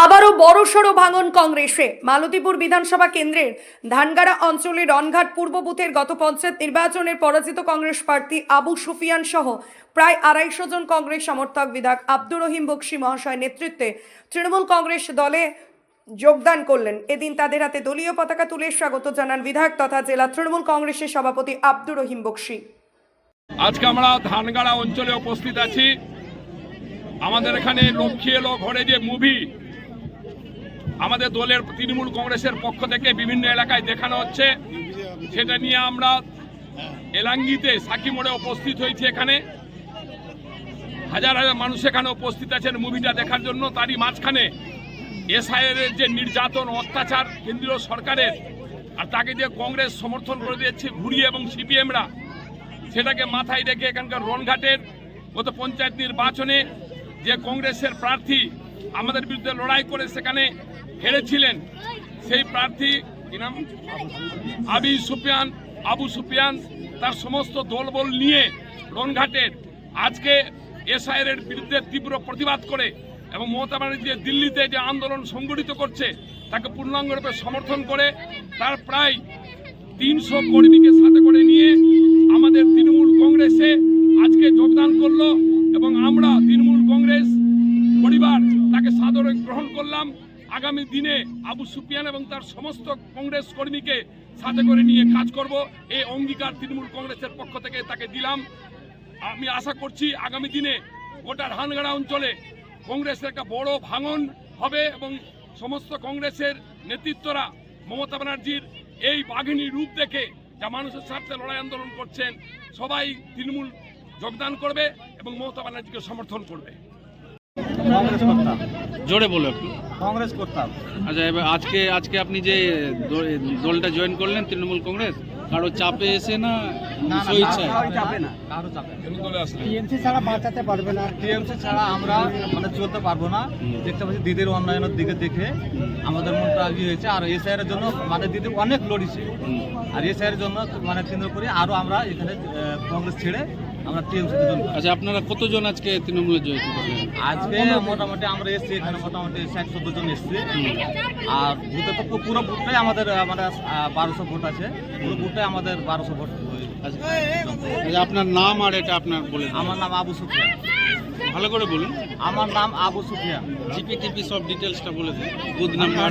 আবারও বড়সড় ভাঙন কংগ্রেসে। মালতীপুর বিধানসভা কেন্দ্রের ধানগাড়া অঞ্চলের রনঘাট পূর্ব বুথের গত পঞ্চায়েত নির্বাচনের পরাজিত কংগ্রেস প্রার্থী আবু সুফিয়ান সহ প্রায় 250 জন কংগ্রেস সমর্থক বিধায়ক আব্দুর রহিম বক্সী মহাশয় নেতৃত্বে তৃণমূল কংগ্রেস দলে যোগদান করলেন। এদিন তাদের হাতে দলীয় পতাকা তুলে স্বাগত জানান বিধায়ক তথা জেলা তৃণমূল কংগ্রেসের সভাপতি আব্দুর রহিম বক্সী। আজকে আমরা ধানগাড়া অঞ্চলে উপস্থিত আছি। আমাদের এখানে লক্ষ্মী এলো ঘরে যে মুভি আমাদের দলের তৃণমূল কংগ্রেসের পক্ষ থেকে বিভিন্ন এলাকায় দেখানো হচ্ছে, সেটা নিয়ে আমরা এলাঙ্গিতে সাকি মোড়ে উপস্থিত হয়েছি। এখানে হাজার হাজার মানুষ এখানে উপস্থিত আছেন মুভিটা দেখার জন্য। তারই মাঝখানে এসআইআর যে নির্যাতন অত্যাচার কেন্দ্রীয় সরকারের, আর তাকে যে কংগ্রেস সমর্থন করে দিয়েছে ঘুরিয়ে এবং সিপিএমরা, সেটাকে মাথায় রেখে এখানকার রনঘাটের গত পঞ্চায়েত নির্বাচনে যে কংগ্রেসের প্রার্থী আমাদের বিরুদ্ধে লড়াই করে সেখানে হেরেছিলেন, সেই প্রার্থী কি নাম আবু সুফিয়ান তার সমস্ত দলবল নিয়ে রনঘাটের আজকে এসআইআর বিরুদ্ধে তীব্র প্রতিবাদ করে এবং মমতা ব্যানার্জি দিল্লিতে যে আন্দোলন সংগঠিত করছে তাকে পূর্ণাঙ্গরূপে সমর্থন করে তার প্রায় 300 কর্মীকে সাথে করে নিয়ে আমাদের তৃণমূল কংগ্রেসে আজকে যোগদান করলো এবং আমরা তৃণমূল কংগ্রেস পরিবার তাকে সাদরে গ্রহণ করলাম। আগামী দিনে আবু সুফিয়ান এবং তার সমস্ত কংগ্রেস কর্মীকে সাথে করে নিয়ে কাজ করব, এই অঙ্গীকার তৃণমূল কংগ্রেসের পক্ষ থেকে তাকে দিলাম। আমি আশা করছি আগামী দিনে গোটা ধানগাড়া অঞ্চলে কংগ্রেসের একটা বড় ভাঙন হবে এবং সমস্ত কংগ্রেসের নেতৃত্বরা মমতা ব্যানার্জির এই বাঘিনী রূপ দেখে যা মানুষের স্বার্থে লড়াই আন্দোলন করছেন সবাই তৃণমূল যোগদান করবে এবং মমতা ব্যানার্জিকে সমর্থন করবে। কংগ্রেস করতাম, জোরে বলো একটু। কংগ্রেস করতাম। আচ্ছা, এবার আজকে আপনি যে দলটা জয়েন করলেন তৃণমূল কংগ্রেস, কারো চাপে এসে না স্বেচ্ছায়? কারো চাপে চলে আসলে টিএমসি ছাড়া বাঁচাতে পারবে না, টিএমসি ছাড়া আমরা চলতে পারবো না। দেখতে পাচ্ছি দিদির উন্নয়নের দিকে দেখে আমাদের মনটা এগিয়ে হয়েছে। আর এসআইআর এর জন্য দিদি অনেক লড়িছে, আর এসআইআর এর জন্য কেন্দ্র করে আরো আমরা এখানে কংগ্রেস ছেড়ে আমরা টিএমসি জয়েন করি। আচ্ছা, আপনারা কতজন আজকে তৃণমূলে জয়েন করলেন? আজকে মোটামুটি আমরা এসছি এখানে মোটামুটি 60-70 জন এসছি। আর ভোটে তো পুরো ভোটটাই আমাদের 1200 ভোট আছে, পুরো ভোটটাই আমাদের 1200 ভোট। আচ্ছা, আপনার নাম আর এটা আপনার বলে দিন। আমার নাম আবু সুফিয়ান। ভালো করে বলুন। আমার নাম আবু সুফিয়ান। জিপি টিপি সব ডিটেলসটা বলে দিন, বুথ নাম্বার।